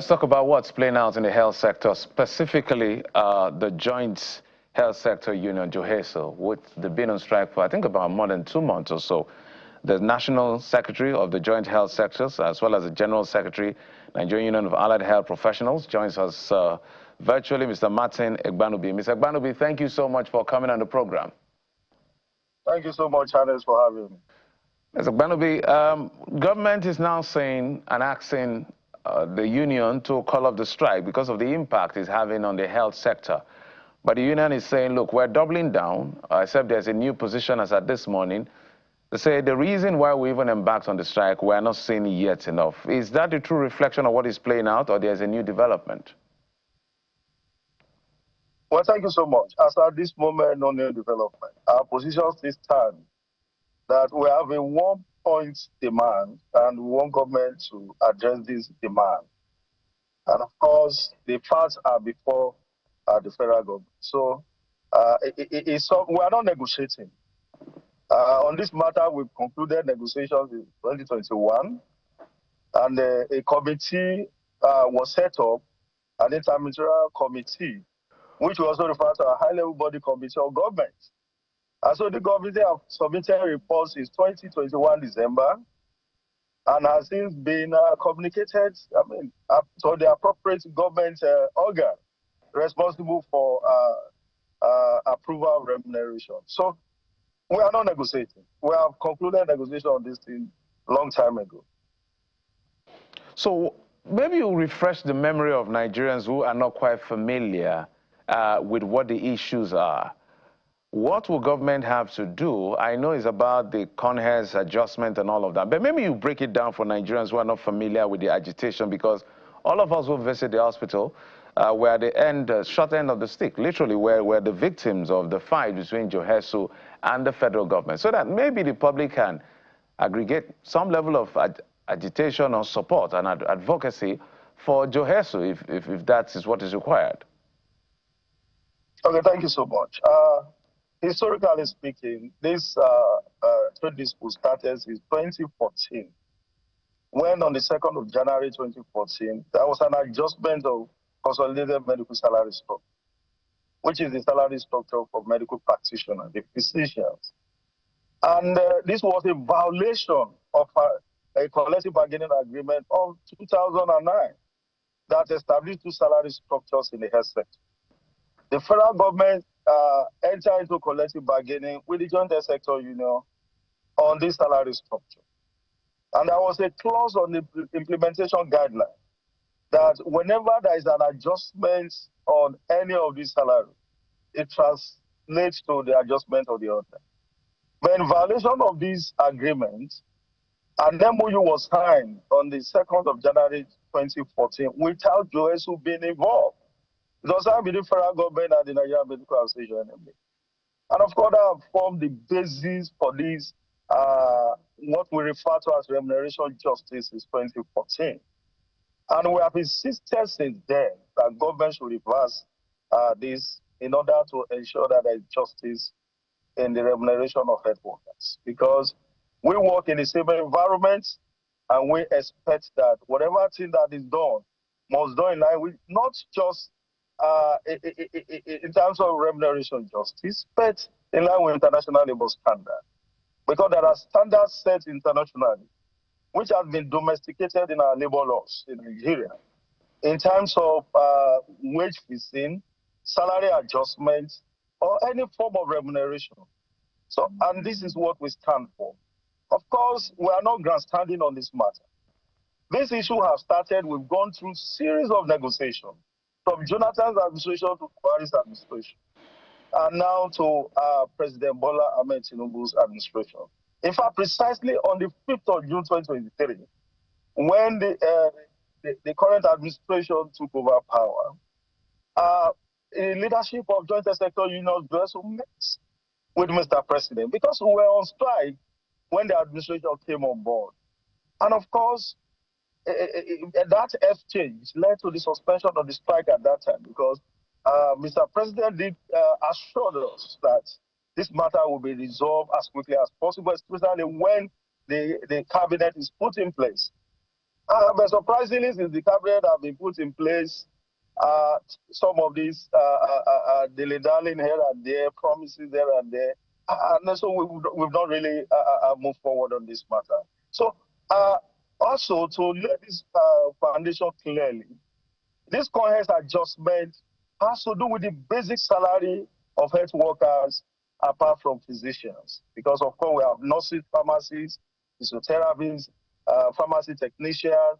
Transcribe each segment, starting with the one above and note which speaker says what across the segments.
Speaker 1: Let's talk about what's playing out in the health sector, specifically the Joint Health Sector Union, JOHESU, which they've been on strike for, I think, about more than 2 months or so. The National Secretary of the Joint Health Sectors, as well as the General Secretary, Nigerian Union of Allied Health Professionals, joins us virtually, Mr. Martin Egbanubi. Mr. Egbanubi, thank you so much for coming on the program.
Speaker 2: Thank you so much, Hannes, for having me.
Speaker 1: Mr. Egbanubi, government is now saying and asking the union to call off the strike because of the impact it's having on the health sector. But the union is saying, look, we're doubling down, except there's a new position as at this morning. They say the reason why we even embarked on the strike, we're not seeing it yet enough. Is that a true reflection of what is playing out, or there's a new development?
Speaker 2: Well, thank you so much. As at this moment, no new development. Our position still stands that we have a 1-point demand and we want government to address this demand. And of course, the facts are before the federal government. So we are not negotiating. On this matter, we've concluded negotiations in 2021, and a committee was set up, an interministerial committee, which we also refer to a high-level body committee of government. And so the committee have submitted reports in 2021 December, and has since been communicated, to the appropriate government organ responsible for approval of remuneration. So we are not negotiating. We have concluded negotiation on this thing a long time ago.
Speaker 1: So maybe you refresh the memory of Nigerians who are not quite familiar with what the issues are. What will government have to do? I know it's about the CONHESS adjustment and all of that, but maybe you break it down for Nigerians who are not familiar with the agitation, because all of us who visit the hospital were at the short end of the stick, literally, we're the victims of the fight between JOHESU and the federal government, so that maybe the public can aggregate some level of agitation or support and advocacy for JOHESU if that is what is required.
Speaker 2: Okay, thank you so much. Historically speaking, this trade dispute started in 2014, when on the 2nd of January 2014, there was an adjustment of Consolidated Medical Salary Structure, which is the salary structure for medical practitioners, the physicians. And this was a violation of a collective bargaining agreement of 2009 that established 2 salary structures in the health sector. The federal government entered into collective bargaining with the Joint Health Sector Union on this salary structure. And there was a clause on the implementation guideline that whenever there is an adjustment on any of these salaries, it translates to the adjustment of the other. But in violation of this agreement, an MOU was signed on the 2nd of January 2014 without JOHESU being involved. It was signed between the federal government and the Nigerian Medical Association. And of course, that have formed the basis for this, what we refer to as remuneration justice in 2014. And we have insisted since then that government should reverse this in order to ensure that there is justice in the remuneration of health workers. Because we work in the same environment, and we expect that whatever thing that is done must done in line with not just in terms of remuneration justice, but in line with international labor standards. Because there are standards set internationally, which have been domesticated in our labor laws in Nigeria, in terms of wage fixing, salary adjustments, or any form of remuneration. So, and this is what we stand for. Of course, we are not grandstanding on this matter. This issue has started, we've gone through a series of negotiations, from Jonathan's administration to Buhari's administration, and now to President Bola Ahmed Tinubu's administration. In fact, precisely on the 5th of June 2023, when the current administration took over power, the leadership of Joint Health Sector Union met with Mr. President, because we were on strike when the administration came on board. And of course, that exchange led to the suspension of the strike at that time, because Mr. President did assure us that this matter will be resolved as quickly as possible, especially when the cabinet is put in place. But surprisingly, since the cabinet have been put in place, some of these dilly-dallying here and there, promises there and there, and so we've not really moved forward on this matter. So also to lay this foundation clearly, this CONHESS adjustment has to do with the basic salary of health workers apart from physicians, because of course we have nurses, pharmacists, physiotherapists, pharmacy technicians,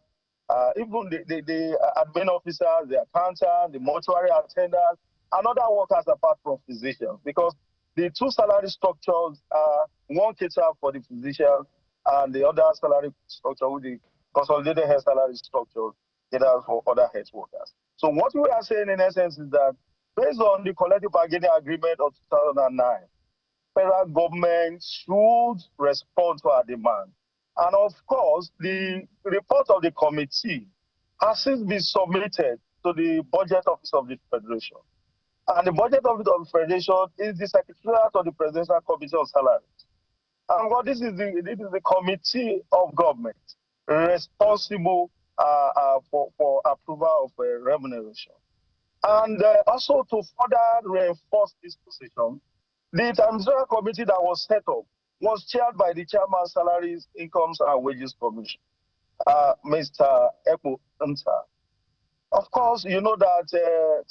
Speaker 2: even the admin officers, the accountant, the mortuary attendants, and other workers apart from physicians, because the two salary structures are one cater for the physician and the other salary structure with the Consolidated Health Salary Structure cater for other health workers. So what we are saying in essence is that based on the collective bargaining agreement of 2009, federal government should respond to our demand. And of course, the report of the committee has since been submitted to the Budget Office of the Federation. And the Budget Office of the Federation is the Secretariat of the Presidential Committee on Salaries. And what this is the committee of government responsible for approval of remuneration. And also to further reinforce this position, the Transitional Committee that was set up was chaired by the Chairman Salaries, Incomes and Wages Commission, Mr. Egbanubi. Of course, you know that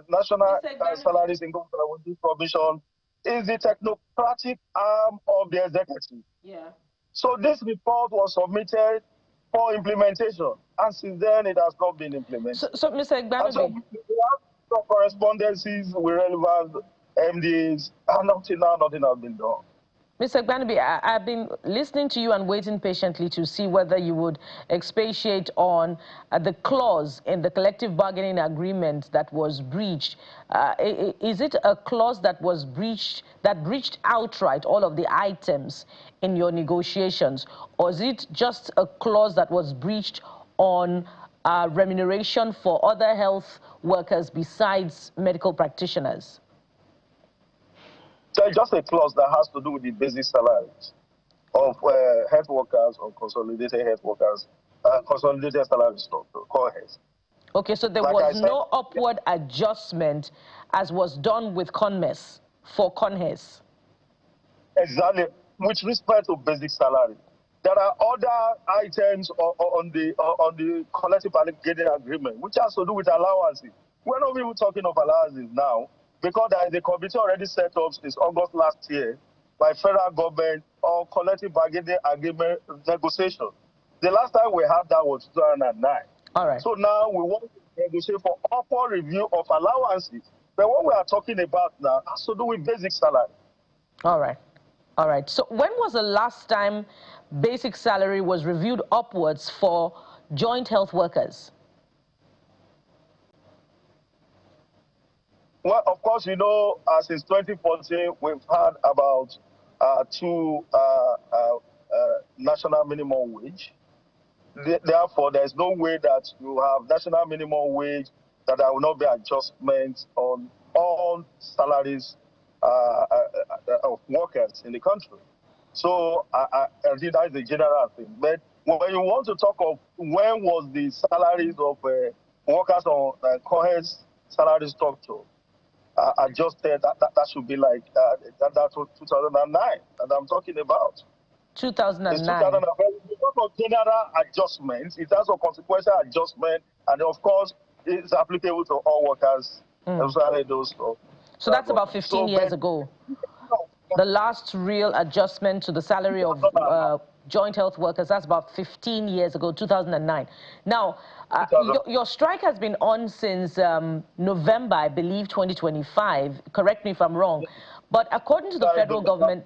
Speaker 2: National Salaries, Incomes and Wages Commission is the technocratic arm of the executive.
Speaker 3: Yeah.
Speaker 2: So this report was submitted for implementation, and since then it has not been implemented.
Speaker 3: So Mr. Egbanubi,
Speaker 2: so we have some correspondences with relevant MDs, and nothing has been done.
Speaker 3: Mr. Egbanubi, I've been listening to you and waiting patiently to see whether you would expatiate on the clause in the collective bargaining agreement that was breached. Is it a clause that was breached, that breached outright all of the items in your negotiations, or is it just a clause that was breached on remuneration for other health workers besides medical practitioners?
Speaker 2: There's just a clause that has to do with the basic salaries of health workers or consolidated health workers, consolidated salary structure, CONHESS.
Speaker 3: Okay, so there was no upward adjustment as was done with CONHESS for CONHESS.
Speaker 2: Exactly, with respect to basic salary. There are other items on the collective bargaining agreement, which has to do with allowances. We're not even talking of allowances now, because there is a committee already set up since August last year by federal government on collective bargaining agreement negotiation. The last time we had that was 2009.
Speaker 3: All right.
Speaker 2: So now we want to negotiate for upward review of allowances. But what we are talking about now has to do with basic salary.
Speaker 3: All right. All right. So when was the last time basic salary was reviewed upwards for joint health workers?
Speaker 2: Well, of course, you know, since 2014, we've had about two national minimum wage. Therefore, there's no way that you have national minimum wage that there will not be adjustments on all salaries of workers in the country. So I think that is the general thing. But when you want to talk of when was the salaries of workers on CONHESS salary structure adjusted, that should be like that's 2009 that I'm talking about.
Speaker 3: 2009.
Speaker 2: Because of general adjustments, it has a consequential adjustment, and of course, it's applicable to all workers, especially those.
Speaker 3: So that's about 15 years ago. The last real adjustment to the salary of joint health workers, that's about 15 years ago, 2009. Now, your strike has been on since November, I believe, 2025. Correct me if I'm wrong. But according to the federal government,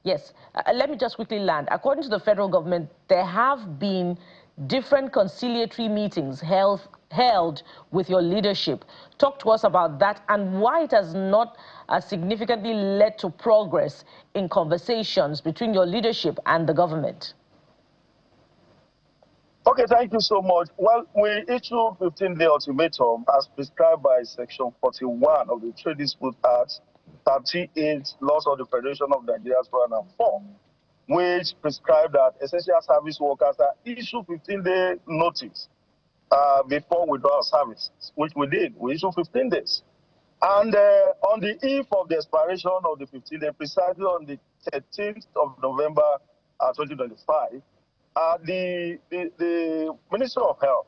Speaker 3: yes, let me just quickly land. According to the federal government, there have been different conciliatory meetings held with your leadership. Talk to us about that and why it has not significantly led to progress in conversations between your leadership and the government.
Speaker 2: Okay, thank you so much. Well, we issued 15-day ultimatum as prescribed by Section 41 of the Trade Dispute Act, 38 Laws of the Federation of Nigeria 2004. which prescribed that essential service workers are issued 15-day notice before withdrawal services, which we did. We issued 15 days. And on the eve of the expiration of the 15 days, precisely on the 13th of November 2025, the Minister of Health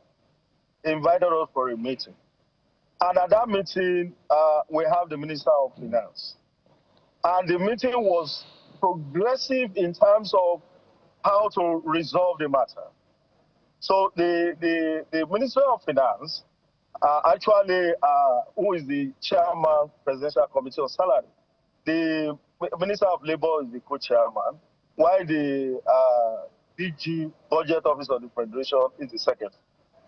Speaker 2: invited us for a meeting. And at that meeting, we have the Minister of Finance. And the meeting was progressive in terms of how to resolve the matter. So the Minister of Finance, who is the chairman, Presidential Committee on Salary, the Minister of Labor is the co-chairman, while the DG, Budget Office of the Federation, is the secretary.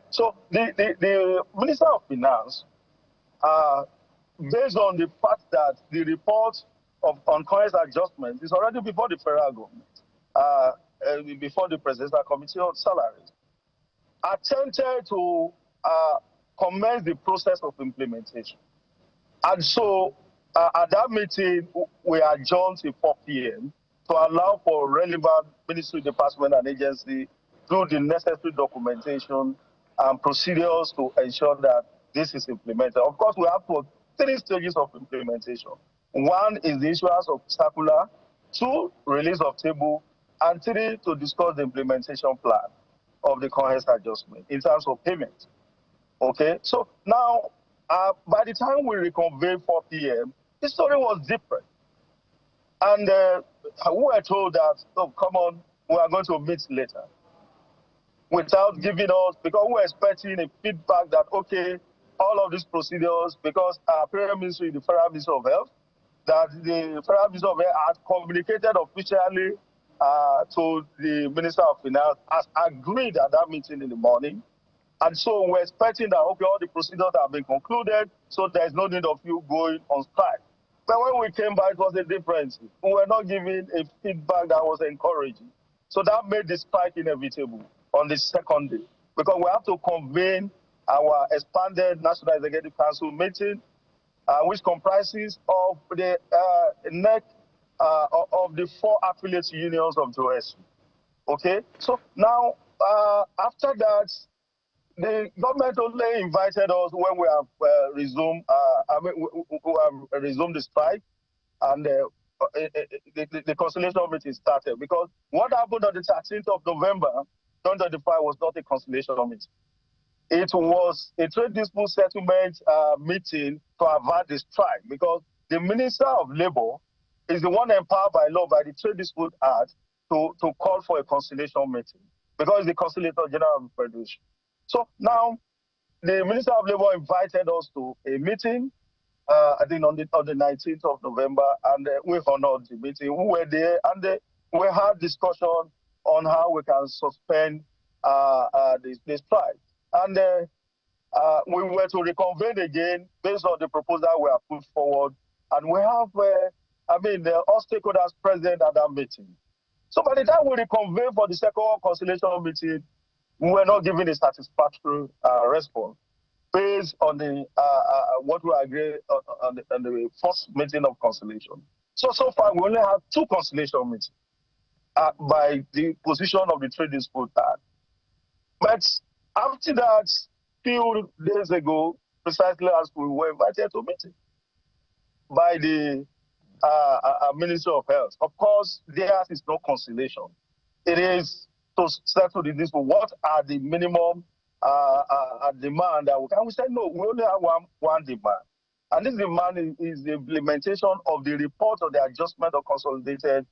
Speaker 2: So the Minister of Finance, based on the fact that the report on CONHESS adjustment is already before the federal government, before the Presidential Committee on Salaries, attempted to commence the process of implementation. And so at that meeting, we adjourned till 4 p.m. to allow for relevant ministry, department, and agency do the necessary documentation and procedures to ensure that this is implemented. Of course, we have 3 stages of implementation. 1 is the issuance of circular, 2, release of table, and 3, to discuss the implementation plan of the CONHESS adjustment in terms of payment. Okay, so now, by the time we reconvened 4 p.m., the story was different. And we were told that, oh, come on, we are going to meet later. Without giving us, because we were expecting a feedback that, okay, all of these procedures, because our Federal Ministry, the Federal Ministry of Health, that the Federal Ministry of Health had communicated officially to the Minister of Finance, as agreed at that meeting in the morning. And so we're expecting that, okay, all the procedures have been concluded, so there's no need of you going on strike. But when we came back, it was a difference. We were not giving a feedback that was encouraging. So that made the strike inevitable on the second day, because we have to convene our expanded National Executive Council meeting, which comprises of the neck of the 4 affiliate unions of JOHESU. Okay, so now after that, the government only invited us when we have resumed. We have resumed the strike, and the conciliation meeting started. Because what happened on the 13th of November 2025 was not a conciliation meeting. It was a trade dispute settlement meeting to avert the strike, because the Minister of Labor is the one empowered by law, by the Trade Dispute Act, to call for a conciliation meeting, because it's the Conciliatory General of the Federation. So now, the Minister of Labor invited us to a meeting, I think on the 19th of November, and we honored the meeting. We were there, and we had discussion on how we can suspend the strike. And we were to reconvene again based on the proposal we have put forward. And we have, all stakeholders present at that meeting. So by the time we reconvene for the second conciliation meeting, we were not given a satisfactory response based on the what we agreed on the first meeting of conciliation. So far, we only have 2 conciliation meetings by the position of the Trade Dispute Act. But after that, few days ago, precisely as we were invited to a meeting by the Ministry of Health. Of course, theirs is no conciliation. It is to settle the dispute. What are the minimum demand that we can? We said no. We only have one demand, and this demand is the implementation of the report of the adjustment of consolidated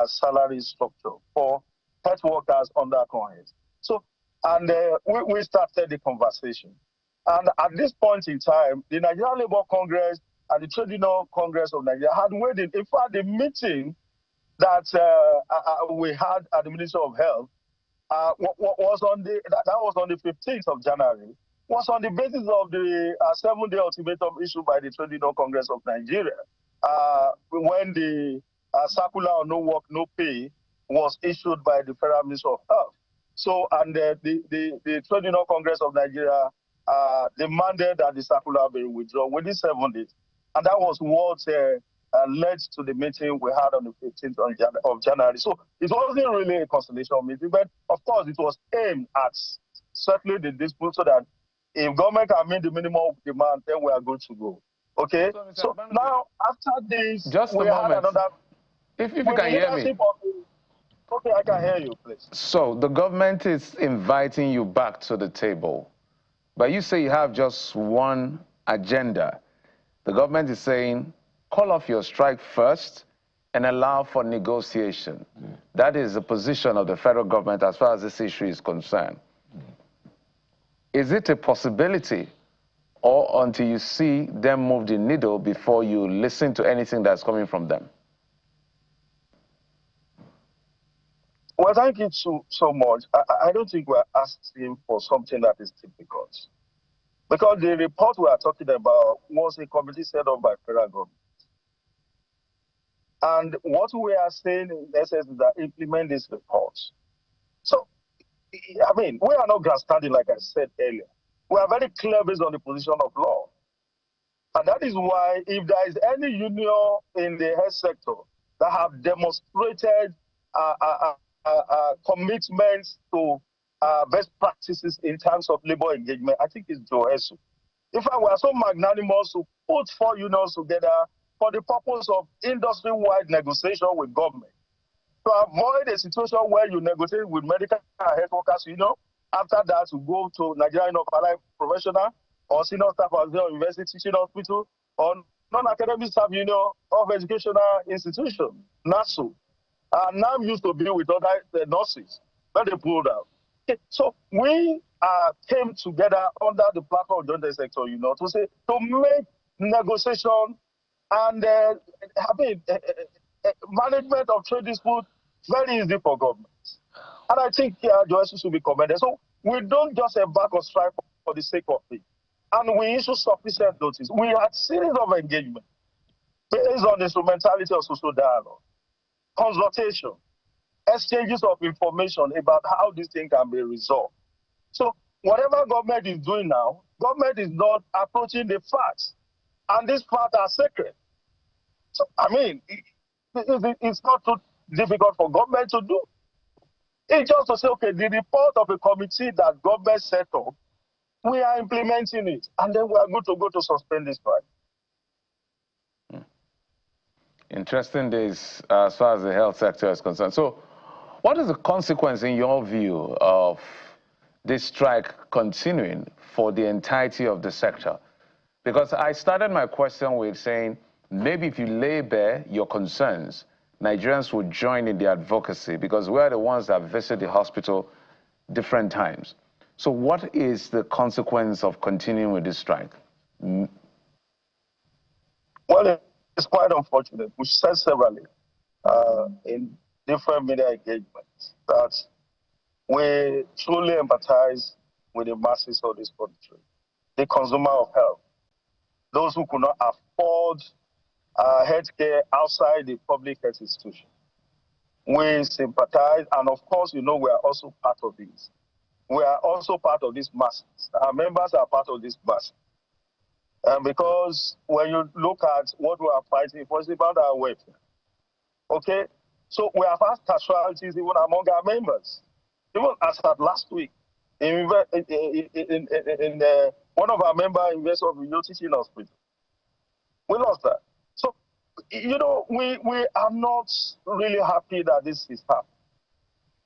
Speaker 2: salary structure for health workers under CONHESS. So, and we started the conversation. And at this point in time, the Nigerian Labour Congress and the Trade Union Congress of Nigeria had waited. In fact, the meeting that we had at the Ministry of Health was on the 15th of January, was on the basis of the 7-day ultimatum issued by the Trade Union Congress of Nigeria, when the circular on no work, no pay was issued by the Federal Ministry of Health. So, and the Trade Union Congress of Nigeria demanded that the circular be withdrawn within 7 days. And that was what led to the meeting we had on the 15th of January. So it wasn't really a conciliation meeting, but of course it was aimed at settling the dispute so that if government can meet the minimum demand, then we are good to go. Okay? So now, after this, we had another...
Speaker 1: If you can hear me.
Speaker 2: Okay, I can hear you, please.
Speaker 1: So the government is inviting you back to the table, but you say you have just one agenda. The government is saying, call off your strike first and allow for negotiation. That is the position of the federal government as far as this issue is concerned. Is it a possibility, or until you see them move the needle before you listen to anything that's coming from them?
Speaker 2: Well, thank you so much. I don't think we're asking for something that is difficult. Because the report we are talking about was a committee set up by federal government. And what we are saying in essence is that implement this report. So, I mean, we are not grandstanding, like I said earlier. We are very clear based on the position of law. And that is why if there is any union in the health sector that have demonstrated commitments to best practices in terms of labor engagement, I think it's JOHESU. In fact, we are so magnanimous to put 4 unions together for the purpose of industry-wide negotiation with government, to avoid a situation where you negotiate with medical and health workers, after that you go to Nigerian of allied professional or senior staff at the university teaching hospital or non-academic staff of educational institution, NASU. Now used to be with other nurses, but they pulled out. Okay, so we came together under the platform of joint sector, to say, to make negotiation and management of trade dispute very easy for government. And I think JOHESU should be commended. So we don't just embark on strike for the sake of it. And we issue sufficient notice. We had series of engagement based on the instrumentality of social dialogue, consultation, exchanges of information about how this thing can be resolved. So whatever government is doing now, government is not approaching the facts. And these facts are sacred. So, I mean, it's not too difficult for government to do. It's just to say, okay, the report of a committee that government set up, we are implementing it. And then we are good to go to suspend this strike.
Speaker 1: Interesting days as far as the health sector is concerned. So what is the consequence, in your view, of this strike continuing for the entirety of the sector? Because I started my question with saying, maybe if you lay bare your concerns, Nigerians would join in the advocacy, because we're the ones that visit the hospital different times. So what is the consequence of continuing with this strike?
Speaker 2: Well, it's quite unfortunate. We said severally in different media engagements that we truly empathize with the masses of this country, the consumer of health, those who could not afford healthcare outside the public health institution. We sympathize, and of course, we are also part of this. We are also part of this masses. Our members are part of this mass. Because when you look at what we are fighting for, it's about our welfare. Okay? So we have had casualties even among our members. Even as at last week, in one of our members invested in the teaching hospital. We lost that. So, we are not really happy that this is happening.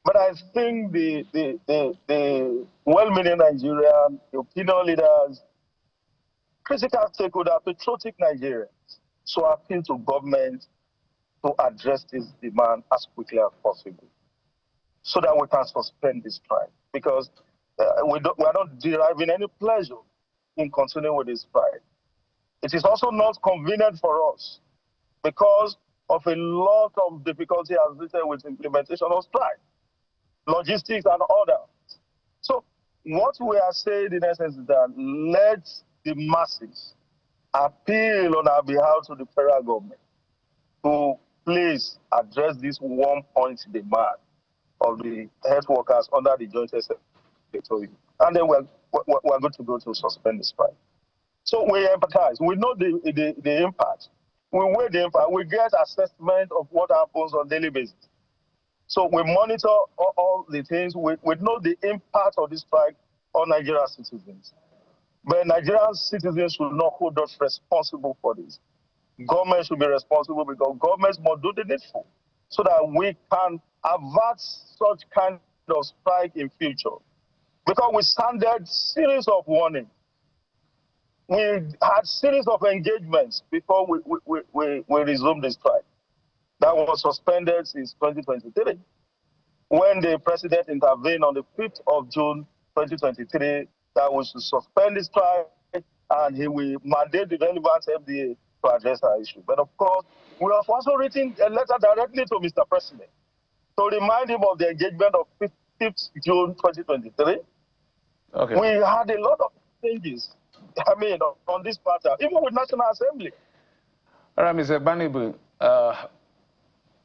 Speaker 2: But I think the well-meaning Nigerian, the opinion leaders, critical stakeholders, patriotic Nigerians, so appeal to government to address this demand as quickly as possible, so that we can suspend this strike. Because we are not deriving any pleasure in continuing with this strike. It is also not convenient for us because of a lot of difficulty associated with implementation of strike, logistics and others. So what we are saying in essence is that let the masses appeal on our behalf to the federal government to please address this 1 point demand of the health workers under the joint secretary. And then we're good to go to suspend the strike. So we empathize. We know the impact We weigh the impact. We get assessment of what happens on a daily basis. So we monitor all the things. We know the impact of this strike on Nigerian citizens. But Nigerian citizens should not hold us responsible for this. Government should be responsible because governments must do the needful so that we can avert such kind of strike in future. Because we sounded series of warning. We had series of engagements before we resumed the strike. That was suspended since 2023. When the president intervened on the 5th of June 2023, that we should suspend the strike and he will mandate the relevant FDA to address our issue. But of course, we have also written a letter directly to Mr. President to remind him of the engagement of 5th June 2023.
Speaker 1: Okay.
Speaker 2: We had a lot of changes, I mean, on this matter, even with National Assembly.
Speaker 1: All right, Mr. Egbanubi,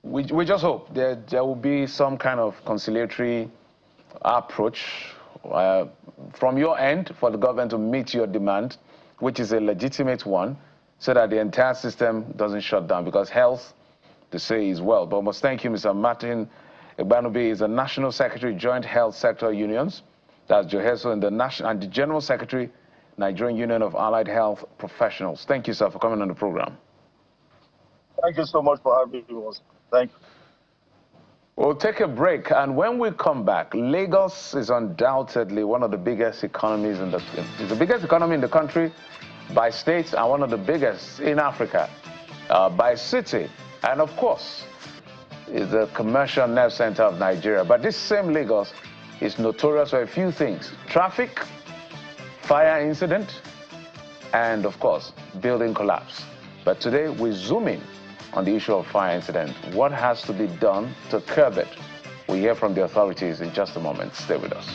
Speaker 1: we just hope there will be some kind of conciliatory approach from your end for the government to meet your demand, which is a legitimate one, so that the entire system doesn't shut down, because health, they say, is well. But I must thank you, Mr. Martin Egbanubi is the National Secretary, Joint Health Sector Unions, that's JOHESU, and the General Secretary, Nigerian Union of Allied Health Professionals. Thank you, sir, for coming on the program.
Speaker 2: Thank you so much for having us. Thank you.
Speaker 1: We'll take a break, and when we come back, Lagos is undoubtedly one of the biggest economies it's the biggest economy in the country by state, and one of the biggest in Africa by city, and of course, is the commercial nerve center of Nigeria. But this same Lagos is notorious for a few things: traffic, fire incident, and of course, building collapse. But today, we zoom in on the issue of fire incident. What has to be done to curb it? We'll hear from the authorities in just a moment. Stay with us.